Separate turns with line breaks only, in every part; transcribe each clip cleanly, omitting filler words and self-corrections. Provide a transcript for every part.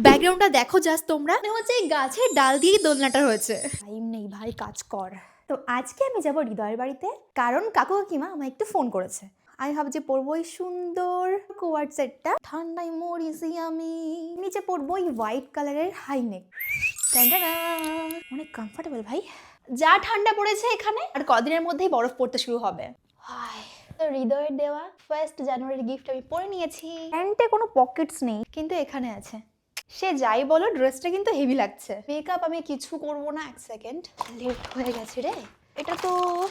ব্যাকগ্রাউন্ডটা দেখো জাস্ট তোমরা, মনে হচ্ছে এই গাছের ডাল দিয়েই দোলনাটা হয়েছে। টাইম নেই ভাই, কাজ কর। তো আজকে আমি যাব হৃদয়ের বাড়িতে, কারণ কাকু কাকিমা আমায় একটু ফোন করেছে। আমি ভাবছি পরবো এই সুন্দর কোয়ার্ড সেটটা, ঠান্ডায় মরিছি আমি। নিচে পরবো এই হোয়াইট কালারের হাই নেক। অনেক কমফোর্টেবল ভাই। যা ঠান্ডা পড়েছে এখানে, আর কদিনের মধ্যেই বরফ পড়তে শুরু হবে। তো হৃদয়ের দেওয়া 1 জানুয়ারির গিফট আমি পরে নিয়েছি। প্যান্টে কোনো পকেটস নেই, কিন্তু এখানে আছে। সে যাই বলো, ড্রেসটা কিন্তু হেভি লাগছে। মেকআপ আমি কিছু করব না, 1 সেকেন্ড। লেট হয়ে গেছে রে। এটা তো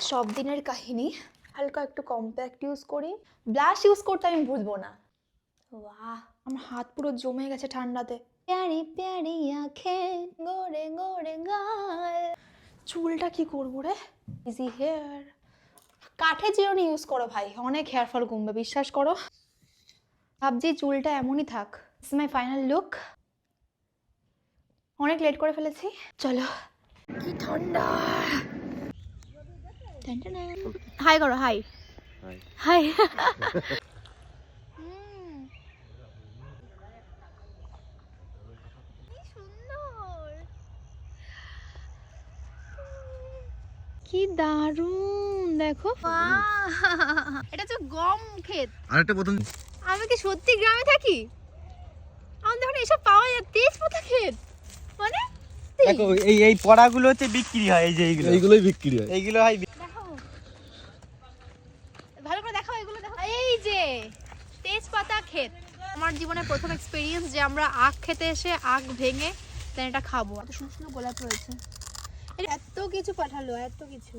সব দিনের কাহিনী। হালকা একটু কম্প্যাক্ট ইউজ করি, ব্লাশ ইউজ করতে আমি ভুলবো না। বাহ, আমার হাত পুরো জমে গেছে ঠান্ডাতে। প্যারি প্যারি আঁখে, গোরে গোরে গাল। চুলটা কি করবো রে? Easy hair. কাঠের চিরুনি ইউজ করো ভাই, অনেক হেয়ার ফল কমবে, বিশ্বাস করো। ভাবছি চুলটা এমনই থাক। It's my final look. অনেক লেট করে ফেলেছি, চলো। কি ঠান্ডা। হাই করো, হাই হাই। কি দারুণ, দেখো। এটা তো গম ক্ষেত।
আরেকটা প্রথম
আমি কি সত্যি গ্রামে থাকি? আমাদের এখন এসব পাওয়া যায়, তেজপাতা ক্ষেত মানে।
দেখো এই পড়াগুলো হচ্ছে বিক্রি হয়, এই যে
এইগুলোই বিক্রি হয়।
এইগুলো হয়।
দেখো ভালো করে দেখো, এগুলো দেখো। এই যে তেজপাতা ক্ষেত। আমার জীবনের প্রথম এক্সপেরিয়েন্স যে আমরা আখ খেতে এসে আখ ভেঙে দেন এটা খাবো। এত সুন্দর সুন্দর গোলাপ রয়েছে। এত কিছু পাঠালো, এত কিছু।